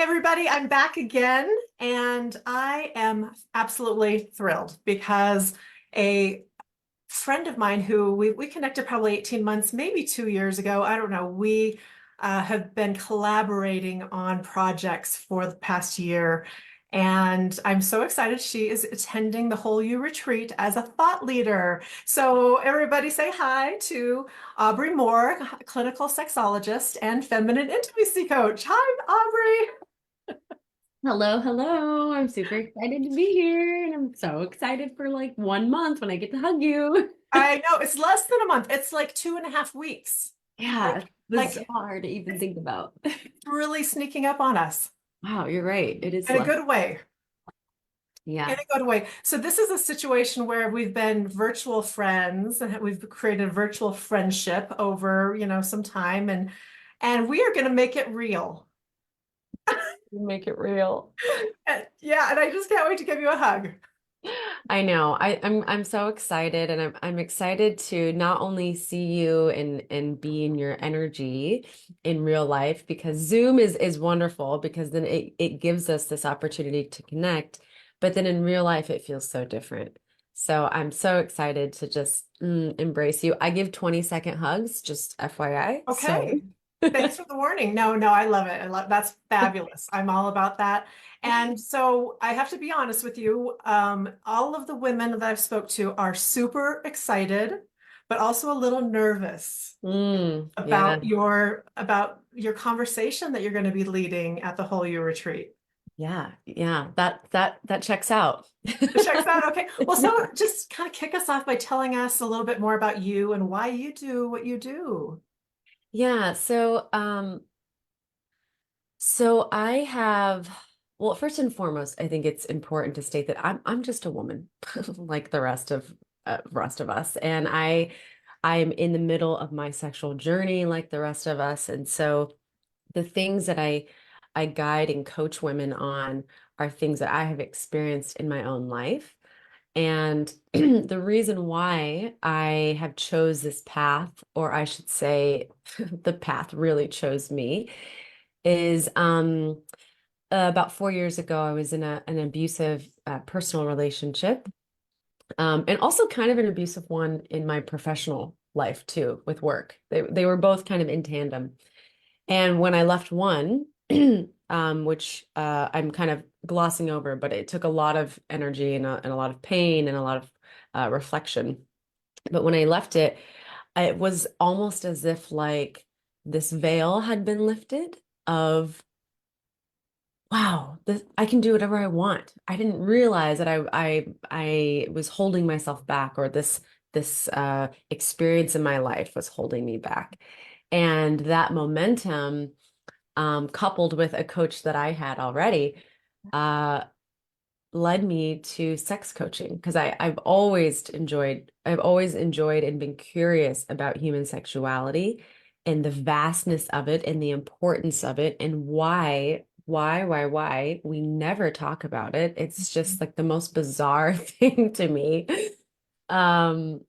Hey everybody, I'm back again and I am absolutely thrilled because a friend of mine who we connected probably 18 months, maybe 2 years ago. I don't know. We have been collaborating on projects for the past year. And I'm so excited she is attending the Whole You Retreat as a thought leader. So everybody say hi to Aubrey Moore, clinical sexologist and feminine intimacy coach. Hi, Aubrey. Hello, hello. I'm super excited to be here, and I'm so excited for like 1 month when I get to hug you. I know it's less than a month. It's like 2.5 weeks. Yeah, Like, it's like bizarre to even it's think about. really sneaking up on us Wow, you're right. It is in a less. good way. In Yeah. a good way. So this is a situation where we've been virtual friends and we've created a virtual friendship over, some time and we are going to make it real. Make it real. Yeah, and I just can't wait to give you a hug. I know. I'm so excited, and I'm excited to not only see you and be in your energy in real life, because Zoom is wonderful because then it gives us this opportunity to connect, but then in real life it feels so different. So I'm so excited to just embrace you. I give 20-second hugs, just FYI. So Okay. Thanks for the warning. No, no, I love it. That's fabulous. I'm all about that. And so I have to be honest with you. All of the women that I've spoke to are super excited, but also a little nervous yeah. about your conversation that you're going to be leading at the Whole You Retreat. Yeah, yeah. That checks out. It checks out. Okay. Well, so just kind of kick us off by telling us a little bit more about you and why you do what you do. Yeah, so I have, well, first and foremost, I think it's important to state that I'm just a woman, like the rest of us, and I'm in the middle of my sexual journey, like the rest of us, and so the things that I guide and coach women on are things that I have experienced in my own life. And the reason why I have chose this path, or I should say, the path really chose me, is about 4 years ago, I was in an abusive personal relationship, and also kind of an abusive one in my professional life too, with work. They were both kind of in tandem. And when I left one, which I'm kind of glossing over, but it took a lot of energy and a lot of pain and a lot of reflection. But when I left it, it was almost as if like this veil had been lifted of, wow, I can do whatever I want. I didn't realize that I was holding myself back, or this experience in my life was holding me back. And that momentum, coupled with a coach that I had already, uh, led me to sex coaching because I've always enjoyed and been curious about human sexuality and the vastness of it and the importance of it and why we never talk about it. It's just like the most bizarre thing to me. Um,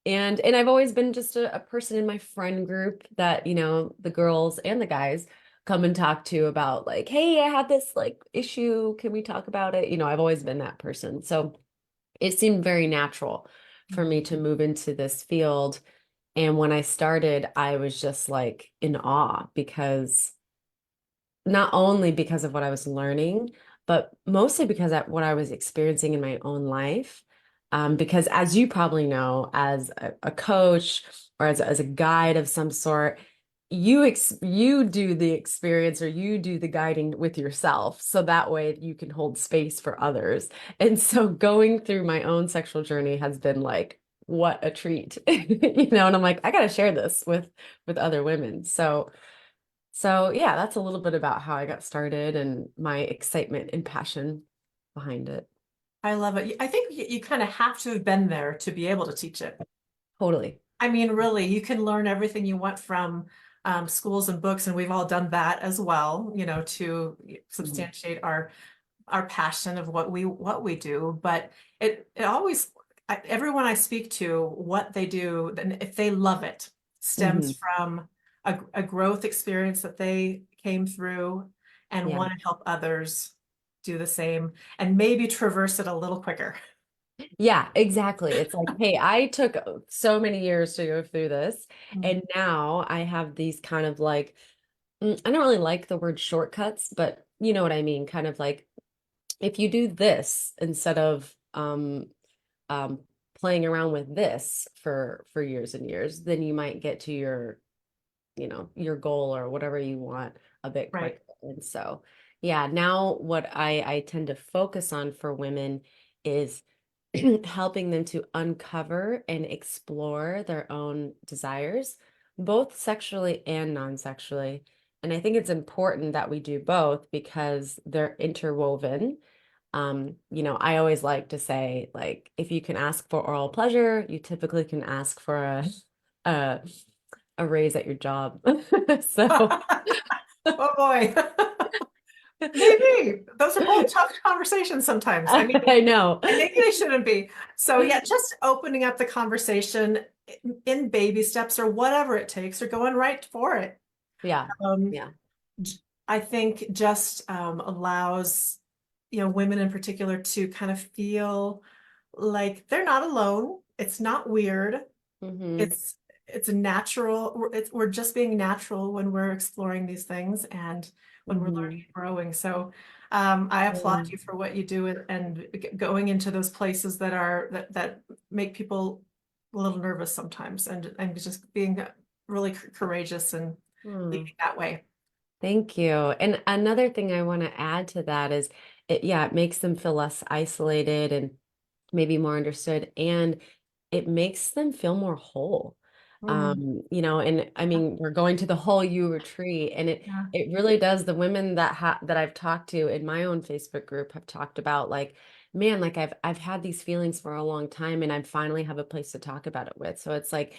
and I've always been just a person in my friend group that, the girls and the guys come and talk to about like, hey, I had this like issue. Can we talk about it? I've always been that person. So it seemed very natural for me to move into this field. And when I started, I was just like in awe because not only because of what I was learning, but mostly because of what I was experiencing in my own life. Because as you probably know, as a coach or as a guide of some sort, you do the experience or you do the guiding with yourself. So that way you can hold space for others. And so going through my own sexual journey has been like, what a treat. And I'm like, I gotta share this with other women. So yeah, that's a little bit about how I got started and my excitement and passion behind it. I love it. I think you kind of have to have been there to be able to teach it. Totally. I mean, really, you can learn everything you want from schools and books, and we've all done that as well, to Mhm. substantiate our passion of what we do. But it always everyone I speak to, what they do, and if they love it, stems Mhm. from a growth experience that they came through. and Yeah. want to help others do the same and maybe traverse it a little quicker. Yeah, exactly. It's like, hey, I took so many years to go through this, Mm. and now I have these kind of like, I don't really like the word shortcuts, but you know what I mean? Kind of like if you do this instead of um playing around with this for years and years, then you might get to your, your goal or whatever you want a bit quicker. Right. And so, yeah, now what I tend to focus on for women is helping them to uncover and explore their own desires, both sexually and non-sexually. And I think it's important that we do both because they're interwoven. I always like to say, like, if you can ask for oral pleasure, you typically can ask for a, a raise at your job. So Oh boy. Maybe. Those are both tough conversations sometimes. I mean, I know. and maybe they shouldn't be. So yeah, just opening up the conversation in baby steps or whatever it takes, or going right for it. Yeah. Um, Yeah. j- I think just allows, women in particular to kind of feel like they're not alone. It's not weird. Hmm. It's a natural. We're just being natural when we're exploring these things and when we're learning Hmm. and growing. So I applaud you for what you do and going into those places that make people a little nervous sometimes, and just being really courageous and Hmm. leading that way. Thank you. And another thing I want to add to that is it makes them feel less isolated and maybe more understood, and it makes them feel more whole. Mm, And I mean, we're going to the whole you retreat, and it yeah. it really does. The women that I've talked to in my own Facebook group have talked about like, man, like I've had these feelings for a long time, and I finally have a place to talk about it with. So it's like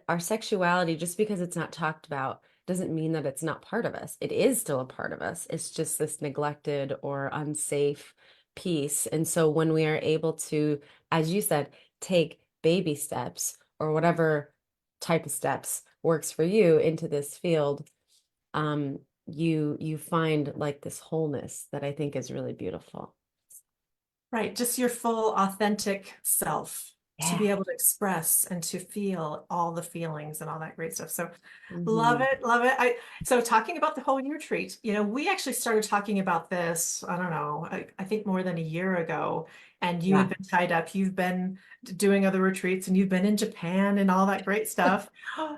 our sexuality, just because it's not talked about, doesn't mean that it's not part of us. It is still a part of us. It's just this neglected or unsafe piece. And so when we are able to, as you said, take baby steps or whatever type of steps works for you into this field, you find like this wholeness that I think is really beautiful. Right, just your full authentic self to Yeah. be able to express and to feel all the feelings and all that great stuff. So love Hmm. it, love it. So talking about the whole year treat, we actually started talking about this, I don't know, I think more than a year ago, and you had Yeah. been tied up. You've been doing other retreats and you've been in Japan and all that great stuff.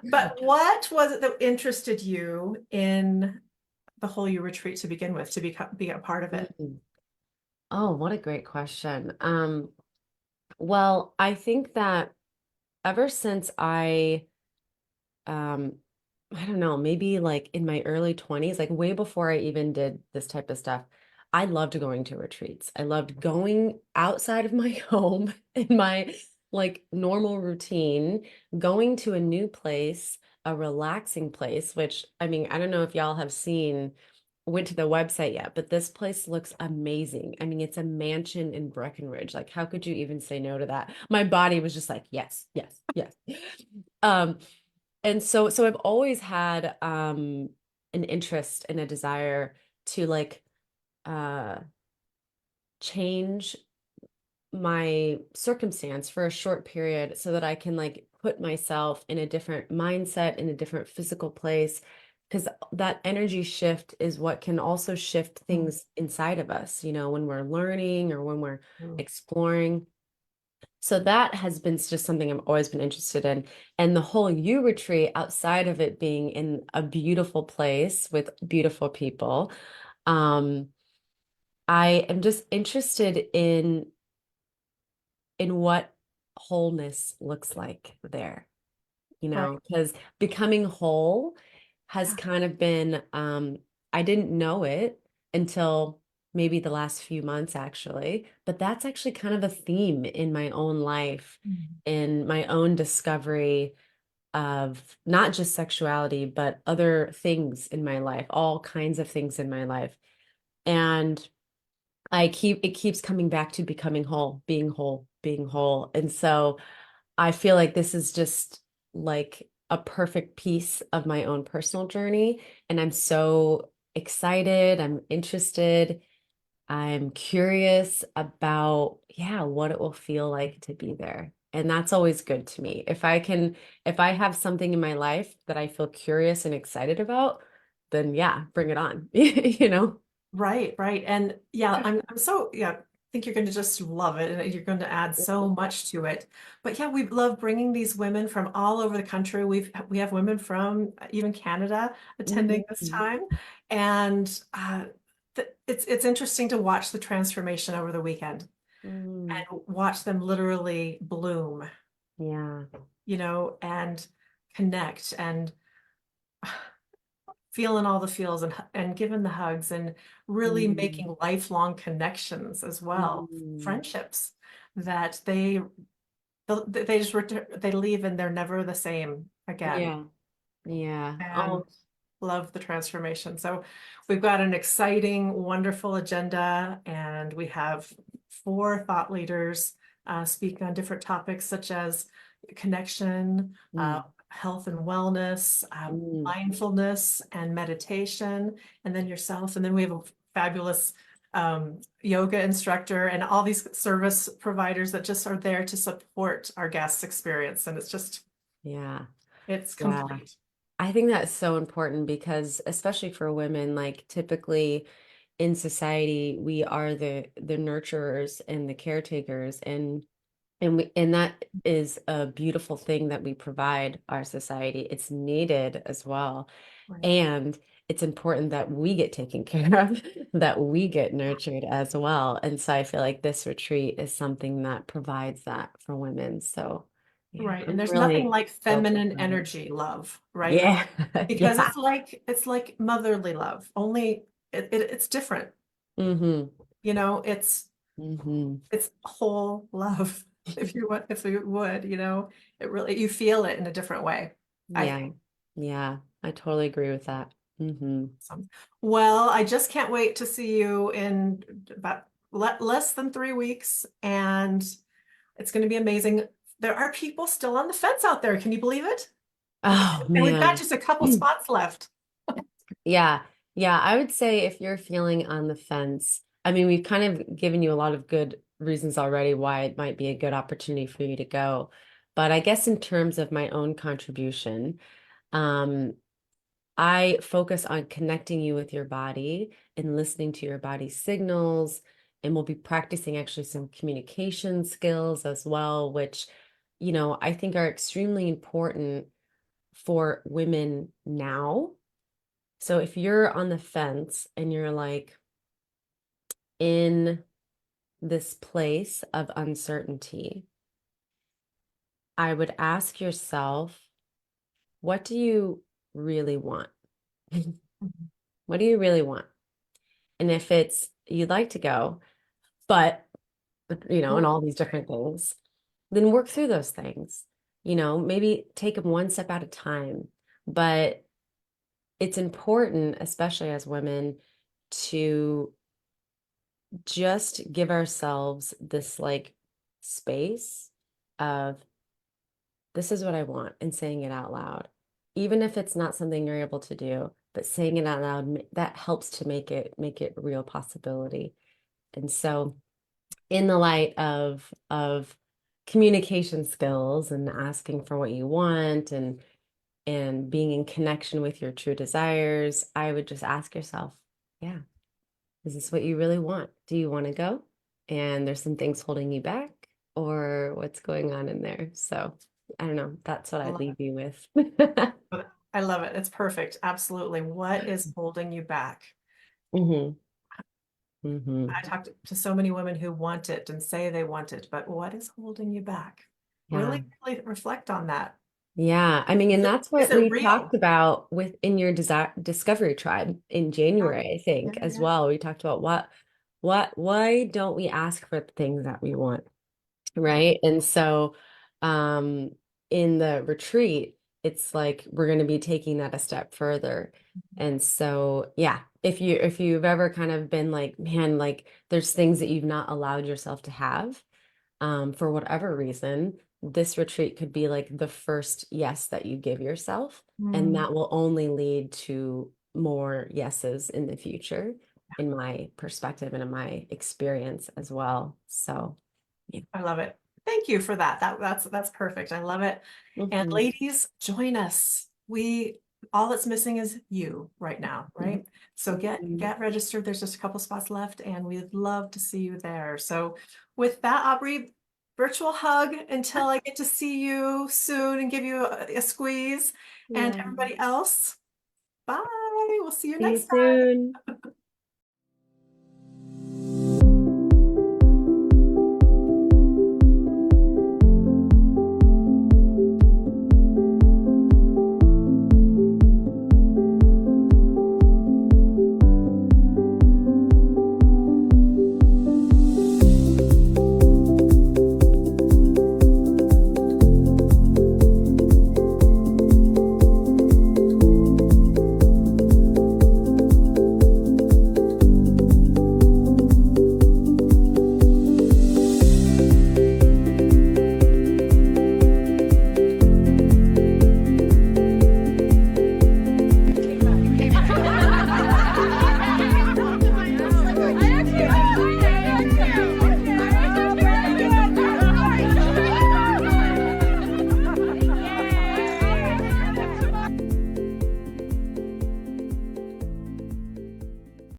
But what was it that interested you in the whole year retreat to begin with, to be a part of it? Mhm. Oh, what a great question. Well, I think that ever since um I don't know, maybe like in my early 20s, like way before I even did this type of stuff, I loved going to retreats. I loved going outside of my home in my like normal routine, going to a new place, a relaxing place, which I mean, I don't know if y'all have went to the website yet, but this place looks amazing. I mean, it's a mansion in Breckenridge. Like, how could you even say no to that? My body was just like, yes, yes, yes. Um, and so I've always had an interest and a desire to like uh change my circumstance for a short period so that I can like put myself in a different mindset, in a different physical place, because that energy shift is what can also shift things inside of us, when we're learning or when we're Mm. exploring. So that has been just something I've always been interested in. And the whole U retreat, outside of it being in a beautiful place with beautiful people, um, I am just interested in what wholeness looks like there, Right. because becoming whole has kind of been, I didn't know it until maybe the last few months, actually, but that's actually kind of a theme in my own life, Mm. in my own discovery of not just sexuality, but other things in my life, all kinds of things in my life. And it keeps coming back to becoming whole, being whole, being whole. And so I feel like this is just like a perfect piece of my own personal journey. And I'm so excited, I'm interested, I'm curious about, yeah, what it will feel like to be there. And that's always good to me. If I have something in my life that I feel curious and excited about, then yeah, bring it on, you know? Right, right. And yeah, I'm so yeah, I think you're going to just love it and you're going to add so much to it. But yeah, we love bringing these women from all over the country. We have women from even Canada attending this Mhm. time. And it's interesting to watch the transformation over the weekend Mm, and watch them literally bloom, yeah. and connect and feeling all the feels and giving the hugs and really Mm, making lifelong connections as well, mm, friendships that they just they leave and they're never the same again. yeah. Yeah. And Oh, love the transformation. So we've got an exciting, wonderful agenda, and we have four thought leaders speaking on different topics such as connection, mm, health and wellness, mm, mindfulness, and meditation, and then yourself. And then we have a fabulous yoga instructor and all these service providers that just are there to support our guests' experience. And yeah. it's Yeah. complete. I think that's so important because especially for women, like typically in society, we are the nurturers and the caretakers and that is a beautiful thing that we provide our society. It's needed as well. Right. And it's important that we get taken care of, that we get nurtured as well. And so I feel like this retreat is something that provides that for women. So yeah, Right. And I'm there's nothing really like grateful feminine for it. energy love, right? Yeah. Because Yeah. it's like motherly love. Only it's different. Hmm. It's Hmm. it's whole love, if you would, it really you feel it in a different way, I Yeah. think. Yeah. I totally agree with that. Hmm. So, well, I just can't wait to see you in about less than 3 weeks, and it's going to be amazing. There are people still on the fence out there. Can you believe it? Oh And we've got man. just a couple spots left. Yeah. Yeah. I would say if you're feeling on the fence, I mean, we've kind of given you a lot of good reasons already why it might be a good opportunity for you to go. But I guess in terms of my own contribution, um, I focus on connecting you with your body and listening to your body's signals. And we'll be practicing actually some communication skills as well, which, I think are extremely important for women now. So if you're on the fence and you're like in this place of uncertainty, I would ask yourself, what do you really want? Mhm. What do you really want? And if it's you'd like to go, but and all these different things, then work through those things. Maybe take them one step at a time. But it's important, especially as women, to just give ourselves this like space of this is what I want and saying it out loud. Even if it's not something you're able to do, but saying it out loud, that helps to make it a real possibility. And so in the light of communication skills and asking for what you want and being in connection with your true desires, I would just ask yourself, yeah, is this what you really want? Do you want to go? And there's some things holding you back, or what's going on in there? So I don't know. That's what I I'd love leave you with. it. I love it. It's perfect. Absolutely. What is holding you back? Hmm. Hmm. I talked to so many women who want it and say they want it, but what is holding you back? Yeah. Really reflect on that. Yeah. I mean, and that's Is what it we talked real? about in your Discovery Tribe in Yeah, January, I yeah, think, as yeah. well. We talked about why don't we ask for the things that we want? Right. Right. And so um in the retreat, it's like we're going to be taking that a step further. And so yeah, if you've ever kind of been like, man, like there's things that you've not allowed yourself to have for whatever reason, this retreat could be like the first yes that you give yourself. And Mm, that will only lead to more yeses in the future, in my perspective and in my experience as well. So, yeah. I love it. Thank you for that. That's perfect. I love it. And Mhm. ladies, join us. We all that's missing is you right now, right? So Mhm. get registered. There's just a couple spots left, and we'd love to see you there. So with that, Aubrey, virtual hug until I get to see you soon and give you a squeeze. And Yeah. everybody else, bye. We'll see you See you next time. soon.